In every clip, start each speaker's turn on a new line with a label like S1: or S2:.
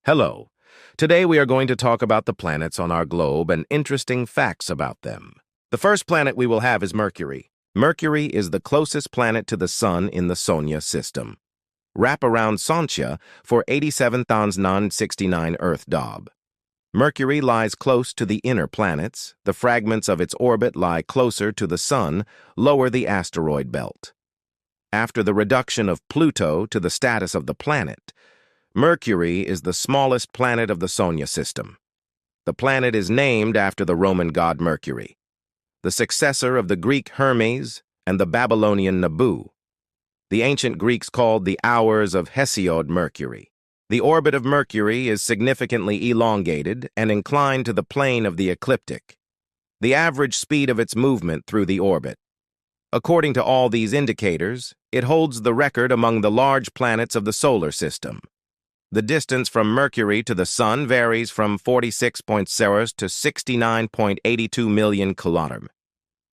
S1: Hello. Today we are going to talk about the planets on our globe and interesting facts about them. The first planet we will have is Mercury. Mercury is the closest planet to the Sun in the Solar system. Wrap around Sancha for 87,969 Earth dob. Mercury lies close to the inner planets. The fragments of its orbit lie closer to the Sun, lower the asteroid belt. After the reduction of Pluto to the status of the planet, Mercury is the smallest planet of the Solar system. The planet is named after the Roman god Mercury, the successor of the Greek Hermes and the Babylonian Nabu. The ancient Greeks called the hours of Hesiod Mercury. The orbit of Mercury is significantly elongated and inclined to the plane of the ecliptic, the average speed of its movement through the orbit. According to all these indicators, it holds the record among the large planets of the solar system. The distance from Mercury to the Sun varies from 46.0 to 69.82 million kilometers.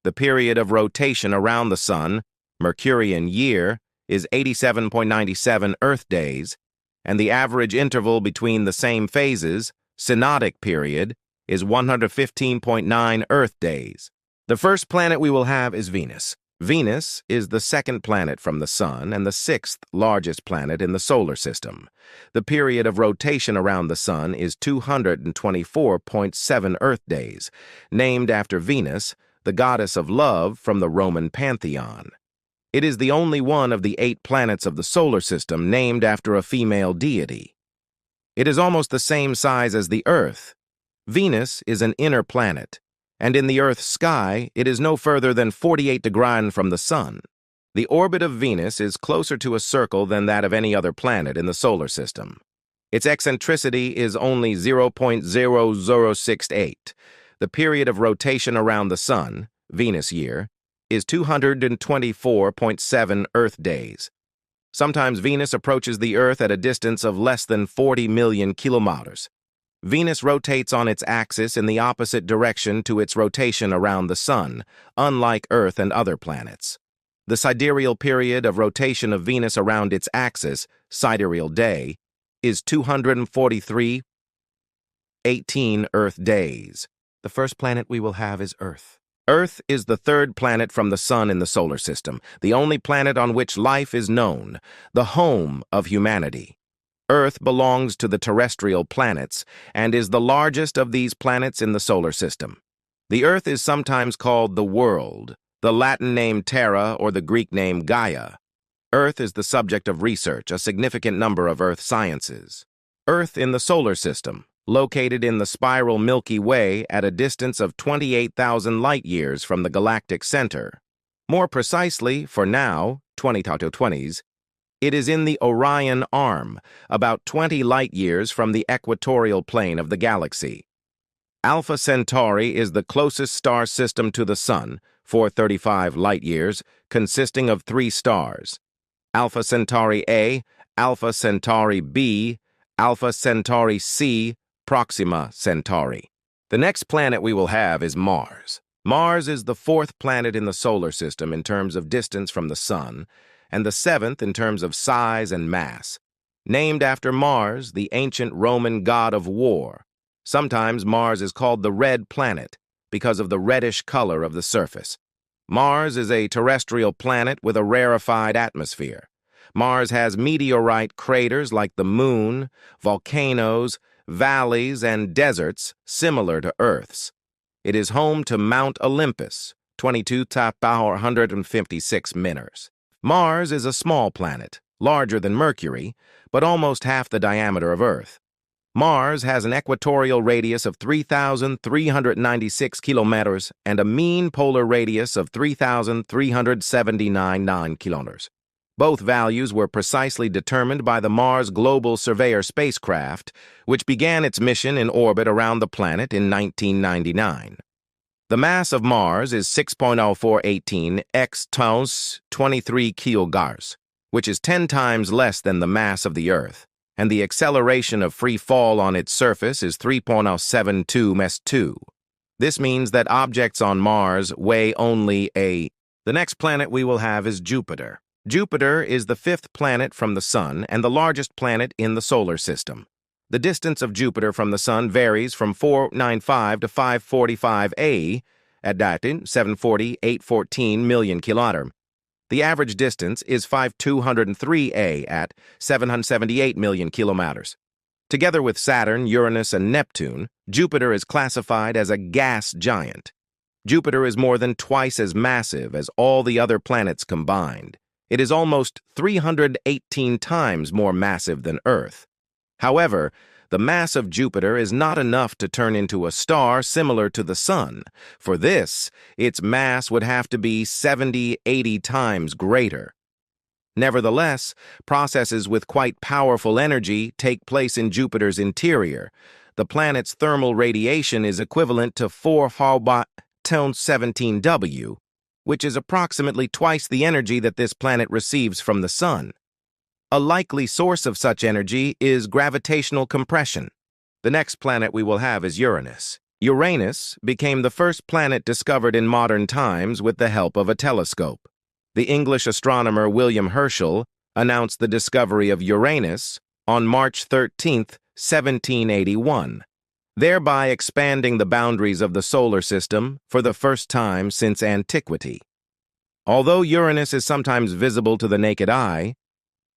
S1: The period of rotation around the Sun, Mercurian year, is 87.97 Earth days, and the average interval between the same phases, synodic period, is 115.9 Earth days. The first planet we will have is Venus. Venus is the second planet from the Sun and the sixth largest planet in the solar system. The period of rotation around the Sun is 224.7 Earth days, named after Venus, the goddess of love from the Roman pantheon. It is the only one of the 8 planets of the solar system named after a female deity. It is almost the same size as the Earth. Venus is an inner planet, and in the Earth's sky, it is no further than 48 degrees from the Sun. The orbit of Venus is closer to a circle than that of any other planet in the solar system. Its eccentricity is only 0.0068. The period of rotation around the Sun, Venus year, is 224.7 Earth days. Sometimes Venus approaches the Earth at a distance of less than 40 million kilometers. Venus rotates on its axis in the opposite direction to its rotation around the Sun, unlike Earth and other planets. The sidereal period of rotation of Venus around its axis, sidereal day, is 243.18 Earth days. The first planet we will have is Earth. Earth is the third planet from the Sun in the solar system, the only planet on which life is known, the home of humanity. Earth belongs to the terrestrial planets and is the largest of these planets in the solar system. The Earth is sometimes called the world, the Latin name Terra or the Greek name Gaia. Earth is the subject of research, a significant number of Earth sciences. Earth in the solar system, located in the spiral Milky Way at a distance of 28,000 light-years from the galactic center. More precisely, for now, 2020s, it is in the Orion Arm, about 20 light-years from the equatorial plane of the galaxy. Alpha Centauri is the closest star system to the Sun, 435 light-years, consisting of 3 stars: Alpha Centauri A, Alpha Centauri B, Alpha Centauri C, Proxima Centauri. The next planet we will have is Mars. Mars is the 4th planet in the solar system in terms of distance from the Sun, and the 7th in terms of size and mass. Named after Mars, the ancient Roman god of war. Sometimes Mars is called the red planet because of the reddish color of the surface. Mars is a terrestrial planet with a rarefied atmosphere. Mars has meteorite craters like the Moon, volcanoes, valleys, and deserts similar to Earth's. It is home to Mount Olympus, 22,156 meters. Mars is a small planet, larger than Mercury, but almost half the diameter of Earth. Mars has an equatorial radius of 3,396 kilometers and a mean polar radius of 3,379 kilometers. Both values were precisely determined by the Mars Global Surveyor spacecraft, which began its mission in orbit around the planet in 1999. The mass of Mars is 6.0418 x 23 kilograms, which is 10 times less than the mass of the Earth, and the acceleration of free fall on its surface is 3.072 ms2. This means that objects on Mars weigh only a... The next planet we will have is Jupiter. Jupiter is the 5th planet from the Sun and the largest planet in the solar system. The distance of Jupiter from the Sun varies from 495 to 545 A at datin 740, 814 million kilometer. The average distance is 5203 A at 778 million kilometers. Together with Saturn, Uranus, and Neptune, Jupiter is classified as a gas giant. Jupiter is more than twice as massive as all the other planets combined. It is almost 318 times more massive than Earth. However, the mass of Jupiter is not enough to turn into a star similar to the Sun. For this, its mass would have to be 70-80 times greater. Nevertheless, processes with quite powerful energy take place in Jupiter's interior. The planet's thermal radiation is equivalent to 4 17W, which is approximately twice the energy that this planet receives from the Sun. A likely source of such energy is gravitational compression. The next planet we will have is Uranus. Uranus became the first planet discovered in modern times with the help of a telescope. The English astronomer William Herschel announced the discovery of Uranus on March 13, 1781, thereby expanding the boundaries of the solar system for the first time since antiquity. Although Uranus is sometimes visible to the naked eye,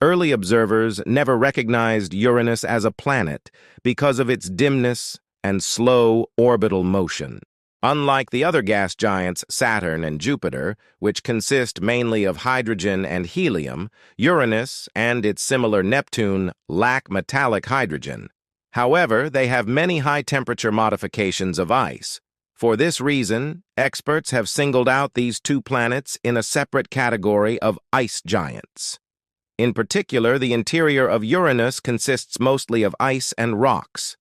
S1: early observers never recognized Uranus as a planet because of its dimness and slow orbital motion. Unlike the other gas giants Saturn and Jupiter, which consist mainly of hydrogen and helium, Uranus and its similar Neptune lack metallic hydrogen. However, they have many high-temperature modifications of ice. For this reason, experts have singled out these two planets in a separate category of ice giants. In particular, the interior of Uranus consists mostly of ice and rocks.